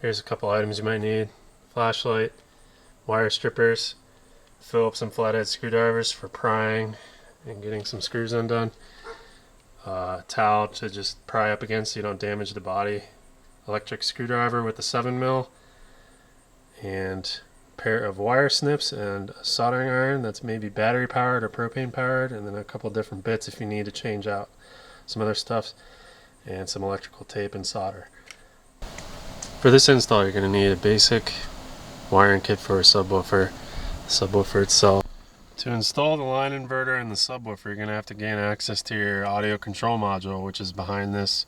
Here's a couple items you might need: flashlight, wire strippers, Phillips and flathead screwdrivers for prying and getting some screws undone, towel to just pry up against so you don't damage the body, electric screwdriver with a 7mm, and a pair of wire snips and a soldering iron that's maybe battery powered or propane powered, and then a couple different bits if you need to change out some other stuff, and some electrical tape and solder. For this install, you're going to need a basic wiring kit for a subwoofer, the subwoofer itself. To install the line inverter and the subwoofer, you're going to have to gain access to your audio control module, which is behind this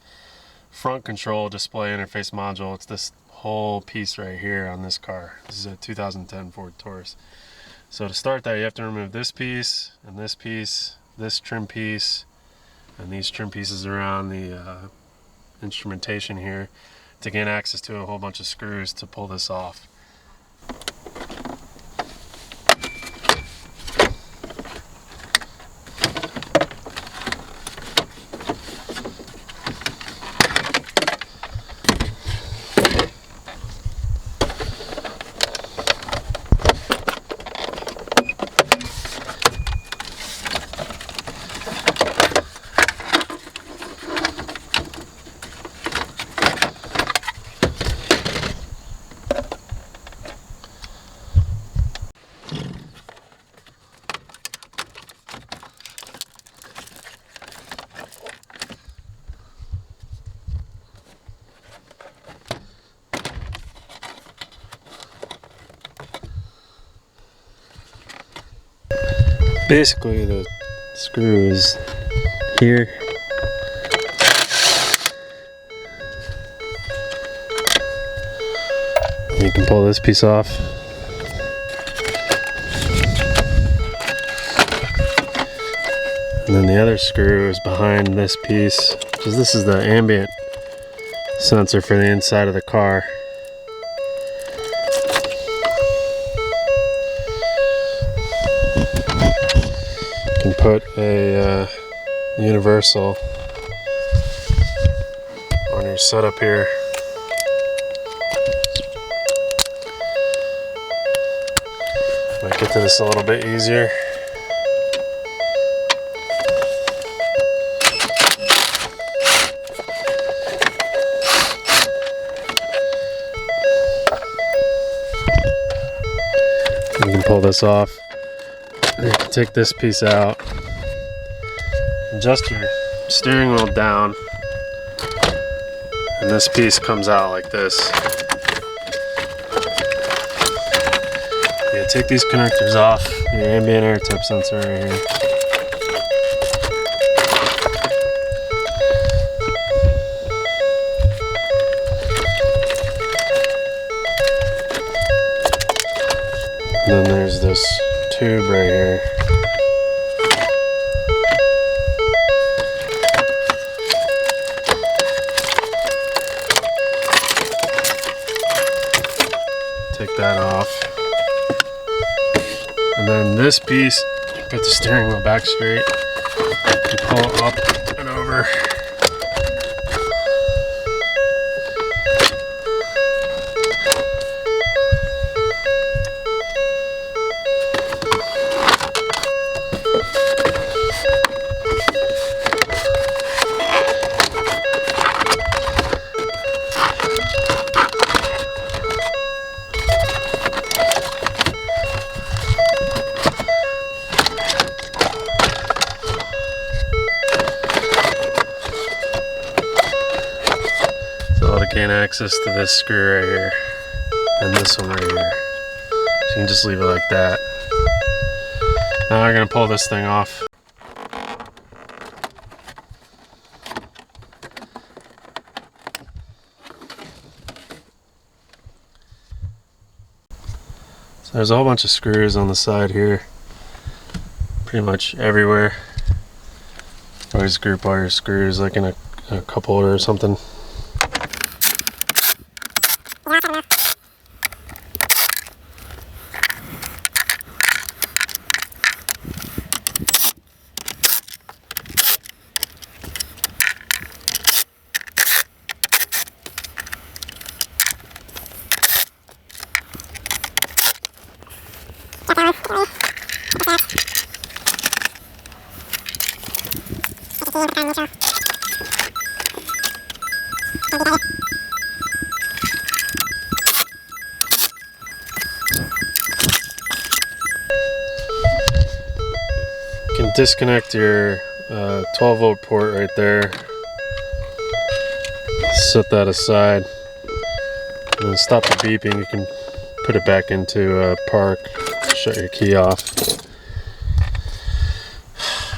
front control display interface module. It's this whole piece right here on this car. This is a 2010 Ford Taurus. So to start that, you have to remove this piece, this trim piece, and these trim pieces around the instrumentation here, to gain access to a whole bunch of screws to pull this off. Basically, the screw is here. You can pull this piece off. And then the other screw is behind this piece, because this is the ambient sensor for the inside of the car. You can put a universal on your setup here. Might get to this a little bit easier. You can pull this off. You can take this piece out, adjust your steering wheel down, and this piece comes out like this. Yeah, take these connectors off, your ambient air tip sensor right here. And then there's this tube right here. Take that off. And then this piece, get the steering wheel back straight. You pull it up and over. Gain access to this screw right here and this one right here, so you can just leave it like that. Now we're going to pull this thing off. So there's a whole bunch of screws on the side here, pretty much everywhere. Always group all your screws like in a cup holder or something. You can disconnect your 12 volt port right there. Set that aside. And then stop the beeping. You can put it back into park. Shut your key off.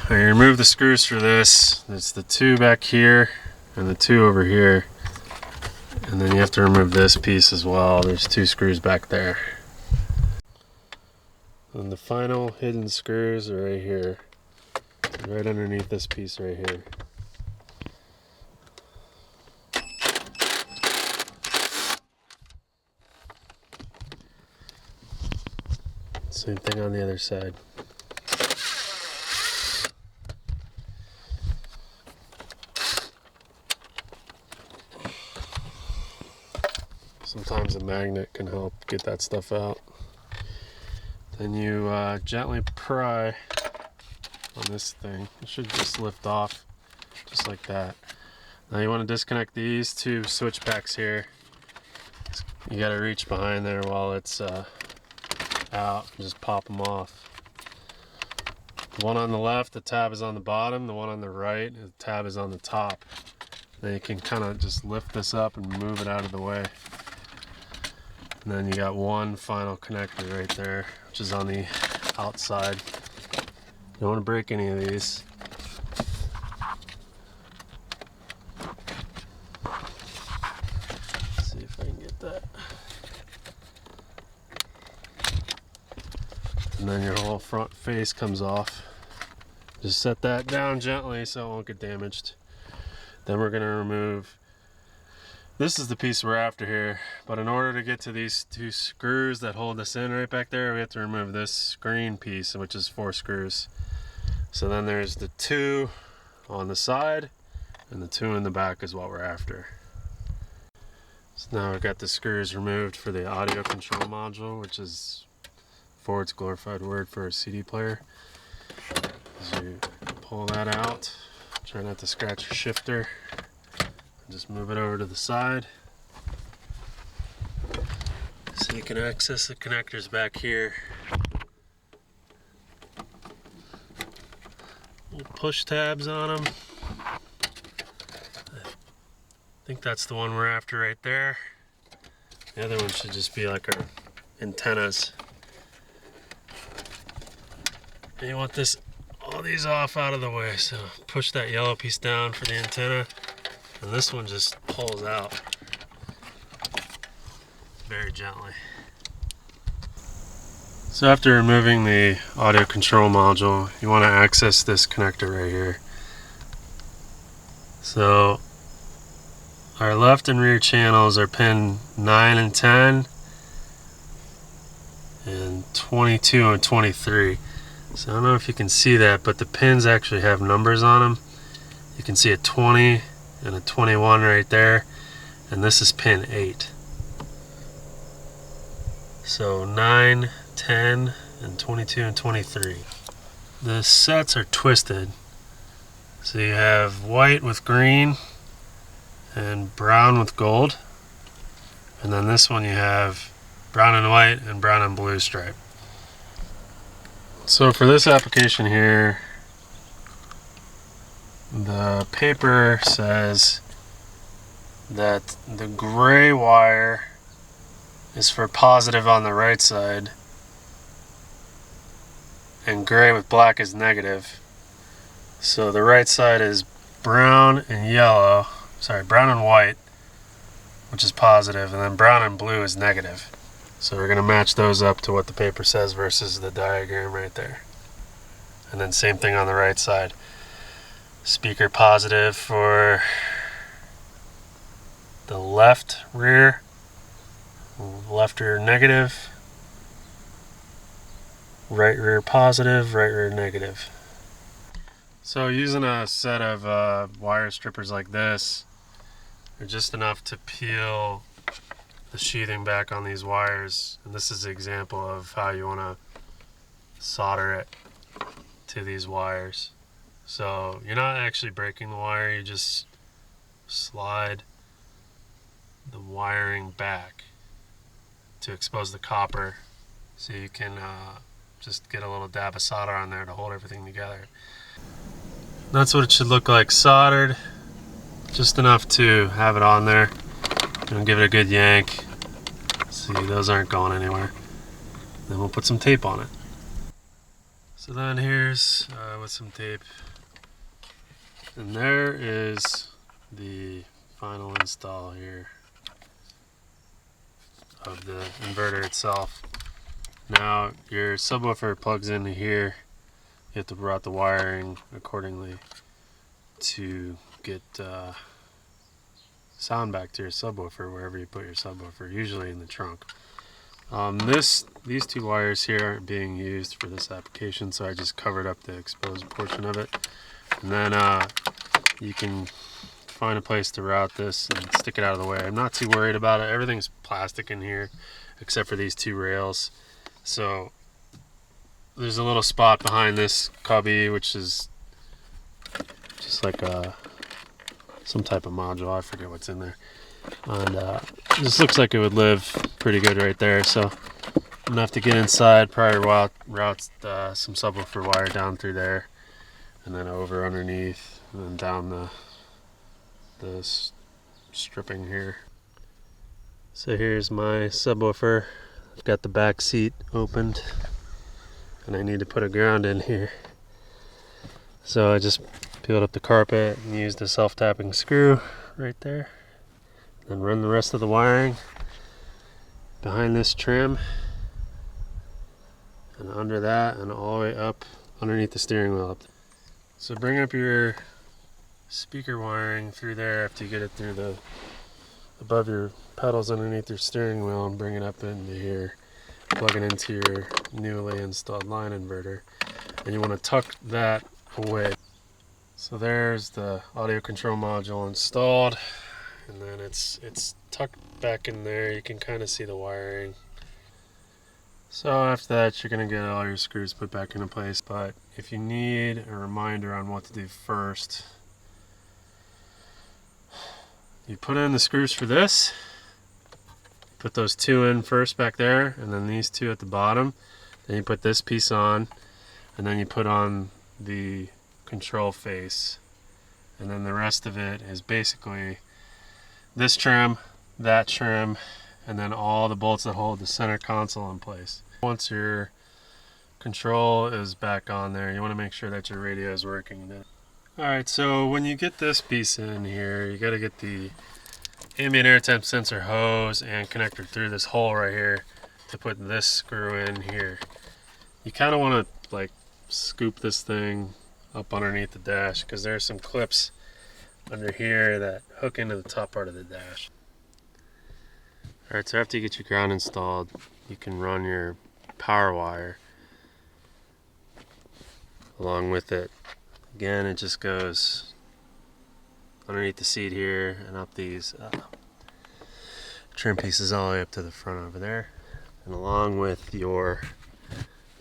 Alright, remove the screws for this. There's the two back here and the two over here. And then you have to remove this piece as well. There's two screws back there. And the final hidden screws are right here. Right underneath this piece right here. Same thing on the other side. Sometimes a magnet can help get that stuff out. Then you gently pry on this thing. It should just lift off just like that. Now you want to disconnect these two switch packs here. You got to reach behind there while it's out and just pop them off. The one on the left, the tab is on the bottom. The one on the right, the tab is on the top. Then you can kind of just lift this up and move it out of the way. And then you got one final connector right there, which is on the outside. You don't want to break any of these. Let's see if I can get that. And then your whole front face comes off. Just set that down gently so it won't get damaged. Then we're going to remove, this is the piece we're after here, but in order to get to these two screws that hold this in right back there, we have to remove this green piece, which is 4 screws. So then there's the 2 on the side and the 2 in the back is what we're after. So now we've got the screws removed for the audio control module, which is Ford's glorified word for a CD player. As you pull that out, try not to scratch your shifter. Just move it over to the side so you can access the connectors back here. Little push tabs on them. I think that's the one we're after right there. The other one should just be like our antennas. And you want this, all these off out of the way. So push that yellow piece down for the antenna. And this one just pulls out very gently. So after removing the audio control module, you want to access this connector right here. So our left and rear channels are pin 9 and 10 and 22 and 23. So I don't know if you can see that, but the pins actually have numbers on them. You can see a 20 and a 21 right there, and this is pin 8. So 9, 10, and 22 and 23. The sets are twisted. So you have white with green and brown with gold. And then this one you have brown and white and brown and blue stripe. So for this application here, the paper says that the gray wire is for positive on the right side and gray with black is negative. So the right side is brown and yellow, brown and white, which is positive, and then brown and blue is negative. So we're going to match those up to what the paper says versus the diagram right there. And then same thing on the right side. Speaker positive for the left rear negative, right rear positive, right rear negative. So using a set of wire strippers like this, they're just enough to peel the sheathing back on these wires, and this is an example of how you want to solder it to these wires. So you're not actually breaking the wire, you just slide the wiring back to expose the copper, so you can just get a little dab of solder on there to hold everything together. That's what it should look like soldered, just enough to have it on there. And give it a good yank. See, those aren't going anywhere. Then we'll put some tape on it. So then here's with some tape, and there is the final install here of the inverter itself. Now your subwoofer plugs into here. You have to route the wiring accordingly to get sound back to your subwoofer wherever you put your subwoofer, usually in the trunk. These two wires here aren't being used for this application, so I just covered up the exposed portion of it. And then you can find a place to route this and stick it out of the way. I'm not too worried about it. Everything's plastic in here except for these two rails. So there's a little spot behind this cubby which is just like some type of module. I forget what's in there. And this looks like it would live pretty good right there. So I'm gonna have to get inside, probably route some subwoofer wire down through there, and then over underneath, and then down the stripping here. So here's my subwoofer. I've got the back seat opened, and I need to put a ground in here. So I just peeled up the carpet and used a self-tapping screw right there. Then run the rest of the wiring behind this trim and under that and all the way up underneath the steering wheel. So bring up your speaker wiring through there after you get it through the above your pedals underneath your steering wheel, and bring it up into here. Plug it into your newly installed line inverter, and you want to tuck that away. So there's the audio control module installed, and then it's tucked back in there. You can kind of see the wiring. So after that, you're going to get all your screws put back into place. But if you need a reminder on what to do first, you put in the screws for this. Put those two in first back there, and then these two at the bottom. Then you put this piece on, and then you put on the control face. And then the rest of it is basically this trim, that trim, and then all the bolts that hold the center console in place. Once your control is back on there, you want to make sure that your radio is working. Alright, so when you get this piece in here, you got to get the ambient air temp sensor hose and connector through this hole right here to put this screw in here. You kind of want to like scoop this thing up underneath the dash, because there's some clips under here that hook into the top part of the dash. Alright, so after you get your ground installed, you can run your power wire along with it. Again, it just goes underneath the seat here and up these trim pieces all the way up to the front over there, and along with your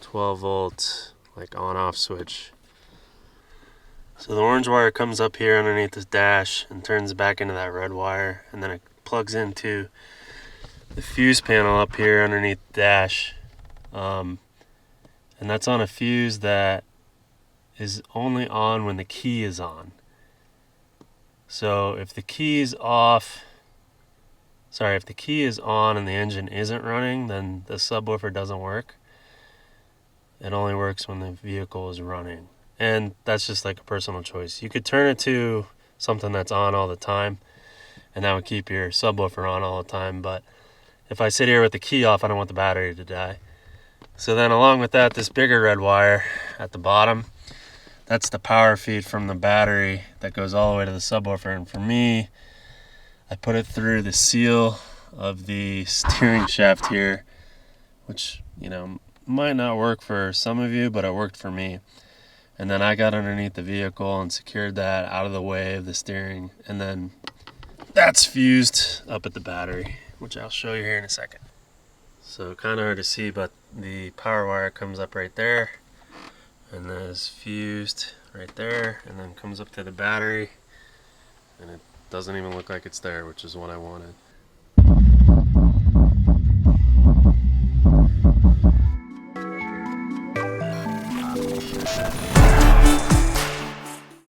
12 volt like on off switch. So the orange wire comes up here underneath this dash and turns back into that red wire, and then it plugs into the fuse panel up here underneath the dash, and that's on a fuse that is only on when the key is on. So if the key is off, if the key is on and the engine isn't running, then the subwoofer doesn't work. It only works when the vehicle is running. And that's just like a personal choice. You could turn it to something that's on all the time, and that would keep your subwoofer on all the time. But if I sit here with the key off, I don't want the battery to die. So then along with that, this bigger red wire at the bottom, that's the power feed from the battery that goes all the way to the subwoofer. And for me, I put it through the seal of the steering shaft here, which, you know, might not work for some of you, but it worked for me. And then I got underneath the vehicle and secured that out of the way of the steering, and then that's fused up at the battery, which I'll show you here in a second. So kind of hard to see, but the power wire comes up right there, and then is fused right there, and then comes up to the battery, and it doesn't even look like it's there, which is what I wanted.